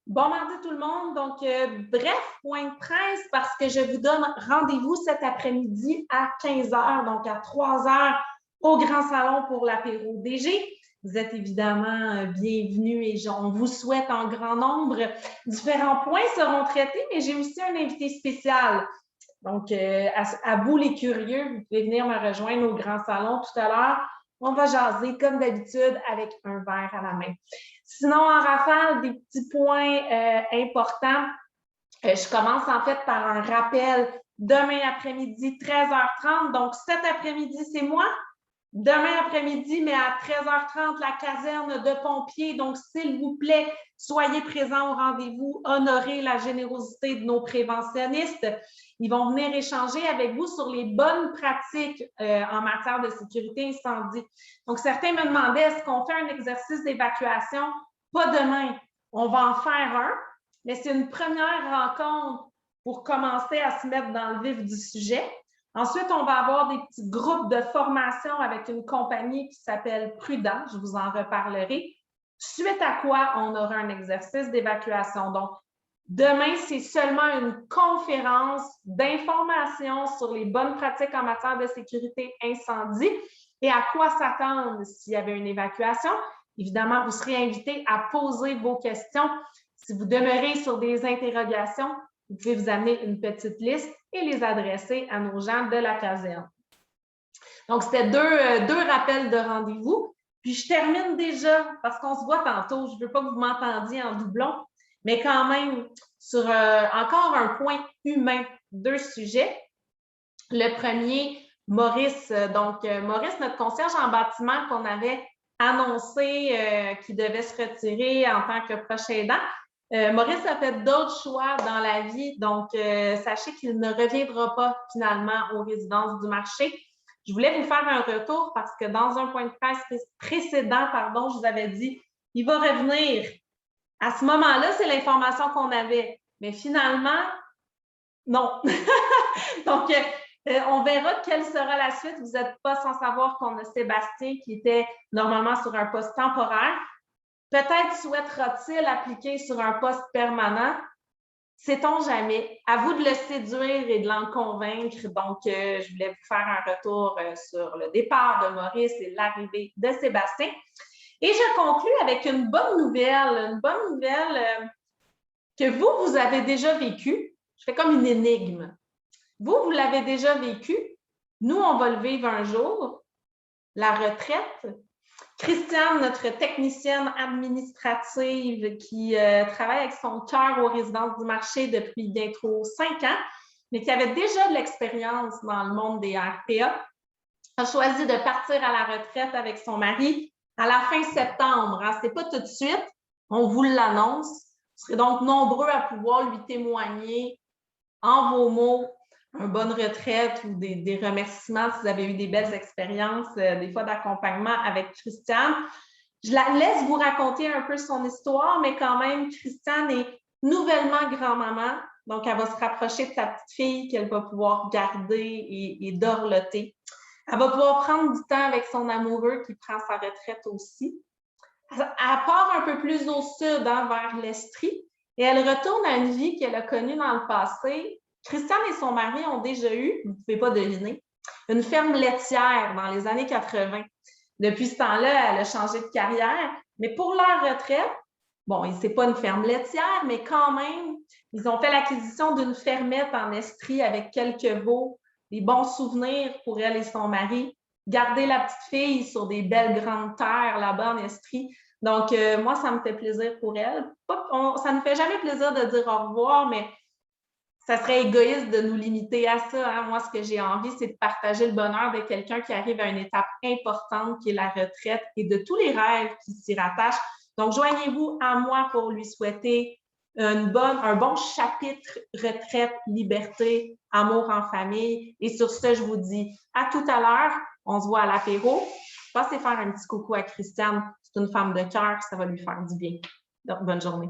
Bon mardi tout le monde. Donc, bref, point de presse parce que je vous donne rendez-vous cet après-midi à 15 heures, donc à 3 heures au Grand Salon pour l'apéro DG. Vous êtes évidemment bienvenus et on vous souhaite en grand nombre. Différents points seront traités, mais j'ai aussi un invité spécial. Donc, à vous les curieux, vous pouvez venir me rejoindre au Grand Salon tout à l'heure. On va jaser comme d'habitude avec un verre à la main. Sinon, en rafale, des petits points importants. Je commence en fait par un rappel demain après-midi, 13h30. Donc, cet après-midi, c'est moi. Demain après-midi, mais à 13h30, la caserne de pompiers. Donc, s'il vous plaît, soyez présents au rendez-vous, honorez la générosité de nos préventionnistes. Ils vont venir échanger avec vous sur les bonnes pratiques en matière de sécurité incendie. Donc, certains me demandaient, est-ce qu'on fait un exercice d'évacuation? Pas demain. On va en faire un, mais c'est une première rencontre pour commencer à se mettre dans le vif du sujet. Ensuite, on va avoir des petits groupes de formation avec une compagnie qui s'appelle Prudent. Je vous en reparlerai. Suite à quoi, on aura un exercice d'évacuation. Donc, demain, c'est seulement une conférence d'information sur les bonnes pratiques en matière de sécurité incendie et à quoi s'attendre s'il y avait une évacuation. Évidemment, vous serez invité à poser vos questions. Si vous demeurez sur des interrogations, vous pouvez vous amener une petite liste et les adresser à nos gens de la caserne. Donc, c'était deux rappels de rendez-vous. Puis, je termine déjà, parce qu'on se voit tantôt, je ne veux pas que vous m'entendiez en doublon, mais quand même, sur encore un point humain, deux sujets. Le premier, Maurice. Donc, Maurice, notre concierge en bâtiment qu'on avait annoncé qu'il devait se retirer en tant que proche aidant. Maurice a fait d'autres choix dans la vie, donc sachez qu'il ne reviendra pas finalement aux résidences du marché. Je voulais vous faire un retour parce que dans un point de presse précédent, je vous avais dit, il va revenir. À ce moment-là, c'est l'information qu'on avait. Mais finalement, non. Donc, on verra quelle sera la suite. Vous n'êtes pas sans savoir qu'on a Sébastien qui était normalement sur un poste temporaire. Peut-être souhaitera-t-il appliquer sur un poste permanent. Sait-on jamais? À vous de le séduire et de l'en convaincre. Donc, je voulais vous faire un retour sur le départ de Maurice et l'arrivée de Sébastien. Et je conclue avec une bonne nouvelle que vous avez déjà vécue. Je fais comme une énigme. Vous l'avez déjà vécu. Nous, on va le vivre un jour. La retraite. Christiane, notre technicienne administrative qui travaille avec son cœur aux résidences du marché depuis bientôt 5 ans, mais qui avait déjà de l'expérience dans le monde des RPA, a choisi de partir à la retraite avec son mari à la fin septembre. Ce n'est pas tout de suite, on vous l'annonce. Vous serez donc nombreux à pouvoir lui témoigner en vos mots une bonne retraite ou des remerciements si vous avez eu des belles expériences, des fois d'accompagnement avec Christiane. Je la laisse vous raconter un peu son histoire, mais quand même, Christiane est nouvellement grand-maman, donc elle va se rapprocher de sa petite fille qu'elle va pouvoir garder et dorloter. Elle va pouvoir prendre du temps avec son amoureux qui prend sa retraite aussi. Elle part un peu plus au sud, vers l'Estrie, et elle retourne à une vie qu'elle a connue dans le passé. Christiane et son mari ont déjà eu, vous ne pouvez pas deviner, une ferme laitière dans les années 80. Depuis ce temps-là, elle a changé de carrière, mais pour leur retraite, bon, ce n'est pas une ferme laitière, mais quand même, ils ont fait l'acquisition d'une fermette en Estrie avec quelques veaux, des bons souvenirs pour elle et son mari, garder la petite fille sur des belles grandes terres là-bas en Estrie. Donc, moi, ça me fait plaisir pour elle. Ça ne fait jamais plaisir de dire au revoir, mais ça serait égoïste de nous limiter à ça. Moi, ce que j'ai envie, c'est de partager le bonheur de quelqu'un qui arrive à une étape importante qui est la retraite et de tous les rêves qui s'y rattachent. Donc, joignez-vous à moi pour lui souhaiter un bon chapitre retraite, liberté, amour en famille. Et sur ce, je vous dis à tout à l'heure. On se voit à l'apéro. Passez faire un petit coucou à Christiane. C'est une femme de cœur, ça va lui faire du bien. Donc, bonne journée.